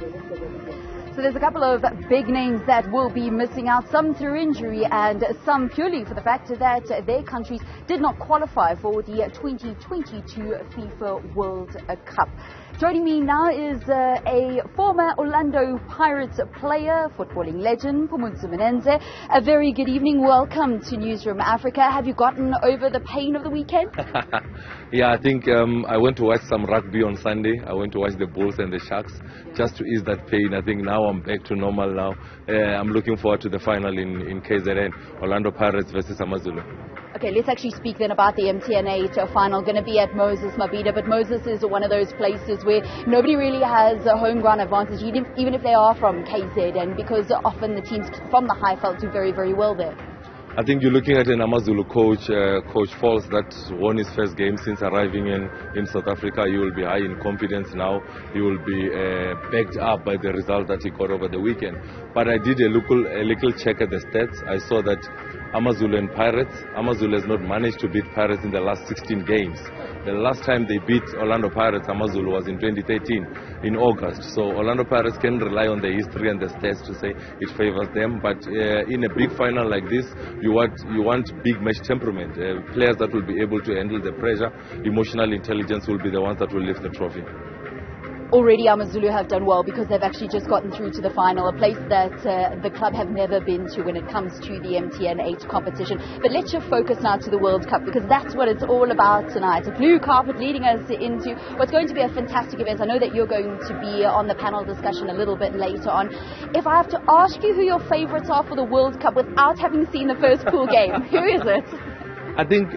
So there's a couple of big names that will be missing out, some through injury and some purely for the fact that their countries did not qualify for the 2022 FIFA World Cup. Joining me now is a former Orlando Pirates player, footballing legend, Phumudzo Manenzhe. A very good evening. Welcome to Newzroom Afrika. Have you gotten over the pain of the weekend? Yeah, I think I went to watch some rugby on Sunday. I went to watch the Bulls and the Sharks just to ease that pain. I think now I'm back to normal now. I'm looking forward to the final in KZN, Orlando Pirates versus Amazulu. Okay, let's actually speak then about the MTN8 final, going to be at Moses Mabhida, but Moses is one of those places where nobody really has a home ground advantage, even if they are from KZN, because often the teams from the Highveld do very, very well there. I think you're looking at an Amazulu coach, Coach Falls, that won his first game since arriving in South Africa. He will be high in confidence now. He will be backed up by the result that he got over the weekend. But I did a little check at the stats. I saw that Amazulu and Pirates, Amazulu has not managed to beat Pirates in the last 16 games. The last time they beat Orlando Pirates, Amazulu, was in 2013 in August. So Orlando Pirates can rely on the history and the stats to say it favors them. But in a big final like this, you want big match temperament. Players that will be able to handle the pressure. Emotional intelligence will be the ones that will lift the trophy. Already Amazulu have done well because they've actually just gotten through to the final, a place that the club have never been to when it comes to the MTN8 competition. But let's just focus now to the World Cup, because that's what it's all about tonight. A blue carpet leading us into what's going to be a fantastic event. I know that you're going to be on the panel discussion a little bit later on. If I have to ask you who your favourites are for the World Cup without having seen the first pool game, who is it? I think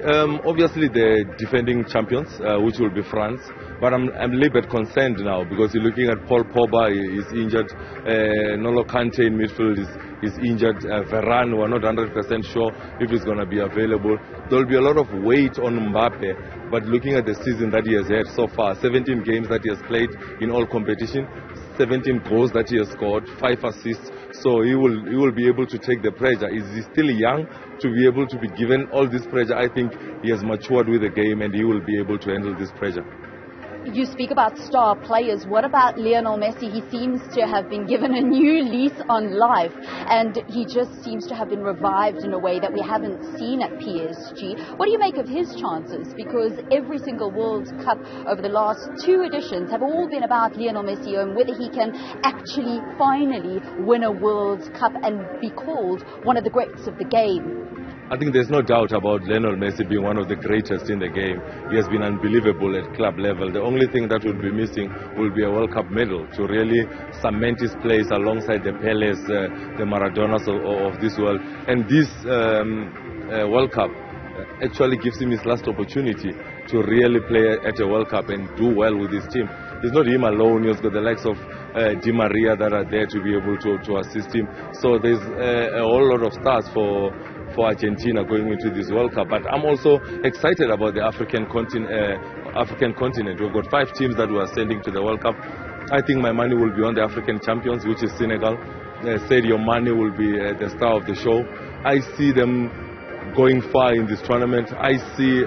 obviously the defending champions, which will be France, but I'm a little bit concerned now because you're looking at Paul Pogba is injured, N'Golo Kante in midfield is injured, Varane, we're not 100% sure if he's going to be available. There will be a lot of weight on Mbappe, but looking at the season that he has had so far, 17 games that he has played in all competition, 17 goals that he has scored, 5 assists. So he will be able to take the pressure. Is he still young to be able to be given all this pressure? I think he has matured with the game and he will be able to handle this pressure. You speak about star players. What about Lionel Messi? He seems to have been given a new lease on life, and he just seems to have been revived in a way that we haven't seen at PSG. What do you make of his chances? Because every single World Cup over the last 2 editions have all been about Lionel Messi and whether he can actually finally win a World Cup and be called one of the greats of the game. I think there's no doubt about Lionel Messi being one of the greatest in the game. He has been unbelievable at club level. The only thing that will be missing will be a World Cup medal to really cement his place alongside the Peles, the Maradonas of this world. And this World Cup actually gives him his last opportunity to really play at a World Cup and do well with his team. It's not him alone. He's got the likes of Di Maria that are there to be able to assist him. So there's a whole lot of stars for Argentina going into this World Cup. But I'm also excited about the African continent. We've got 5 teams that we are sending to the World Cup. I think my money will be on the African champions, which is Senegal. Sadio Mane will be the star of the show. I see them going far in this tournament. I see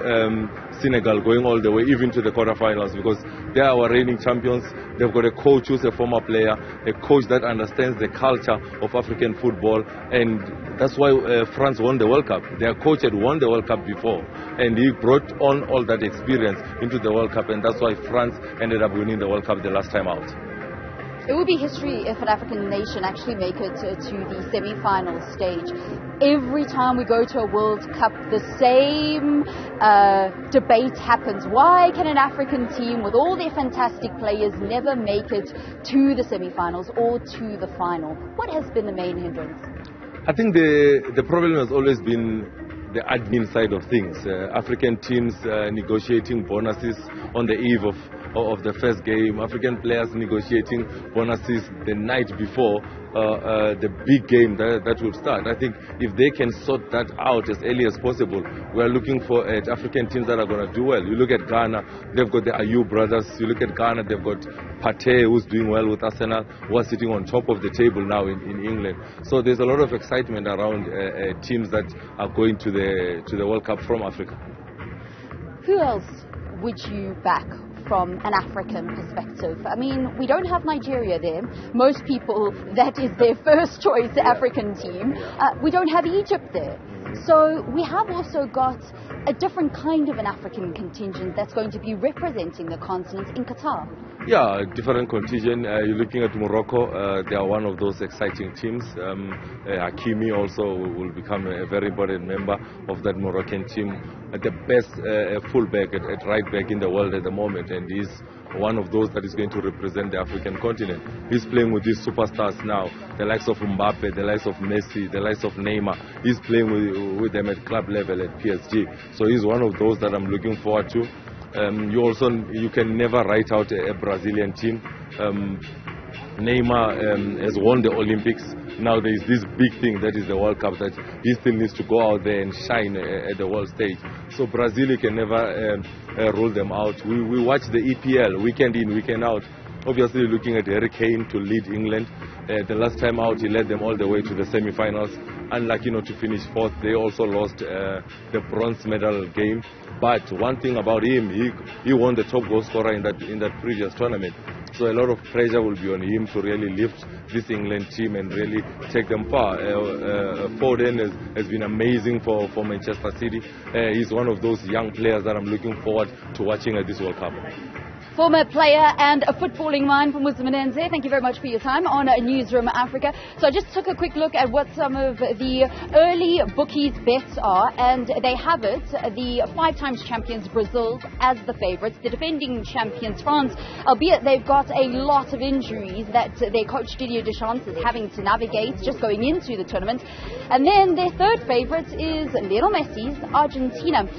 Senegal going all the way, even to the quarterfinals, because they are our reigning champions. They've got a coach who's a former player, a coach that understands the culture of African football, and that's why France won the World Cup. Their coach had won the World Cup before, and he brought on all that experience into the World Cup, and that's why France ended up winning the World Cup the last time out. It would be history if an African nation actually make it to the semi-final stage. Every time we go to a World Cup, the same debate happens. Why can an African team with all their fantastic players never make it to the semi-finals or to the final? What has been the main hindrance? I think the problem has always been the admin side of things. African teams negotiating bonuses on the eve of the first game, African players negotiating bonuses the night before the big game that will start. I think if they can sort that out as early as possible, we are looking for African teams that are going to do well. You look at Ghana, they've got the Ayew brothers. You look at Ghana, they've got Partey, who's doing well with Arsenal, who are sitting on top of the table now in England. So there's a lot of excitement around teams that are going to the World Cup from Africa. Who else would you back from an African perspective. I mean, we don't have Nigeria there. Most people, that is their first choice African team. We don't have Egypt there. So we have also got a different kind of an African contingent that's going to be representing the continent in Qatar. Yeah, different contingent. You're looking at Morocco. They are one of those exciting teams. Hakimi also will become a very important member of that Moroccan team. The best fullback at right back in the world at the moment, and he's one of those that is going to represent the African continent. He's playing with these superstars now, the likes of Mbappe, the likes of Messi, the likes of Neymar. He's playing with them at club level at PSG. So he's one of those that I'm looking forward to. You can never write out a Brazilian team. Neymar has won the Olympics. Now there is this big thing that is the World Cup that he still needs to go out there and shine at the world stage. So Brazil, you can never rule them out. We watch the EPL weekend in, weekend out. Obviously looking at Harry Kane to lead England. The last time out he led them all the way to the semi-finals. Unlucky not to finish fourth. They also lost the bronze medal game. But one thing about him, he won the top goal scorer in that previous tournament. So a lot of pressure will be on him to really lift this England team and really take them far. Foden has been amazing for Manchester City. He's one of those young players that I'm looking forward to watching at this World Cup. Former player and a footballing mind, Phumudzo Manenzhe, thank you very much for your time on Newzroom Afrika. So I just took a quick look at what some of the early bookies' bets are, and they have it, the 5 times champions Brazil as the favourites, the defending champions France, albeit they've got a lot of injuries that their coach Didier Deschamps is having to navigate just going into the tournament. And then their third favourite is Lionel Messi's Argentina.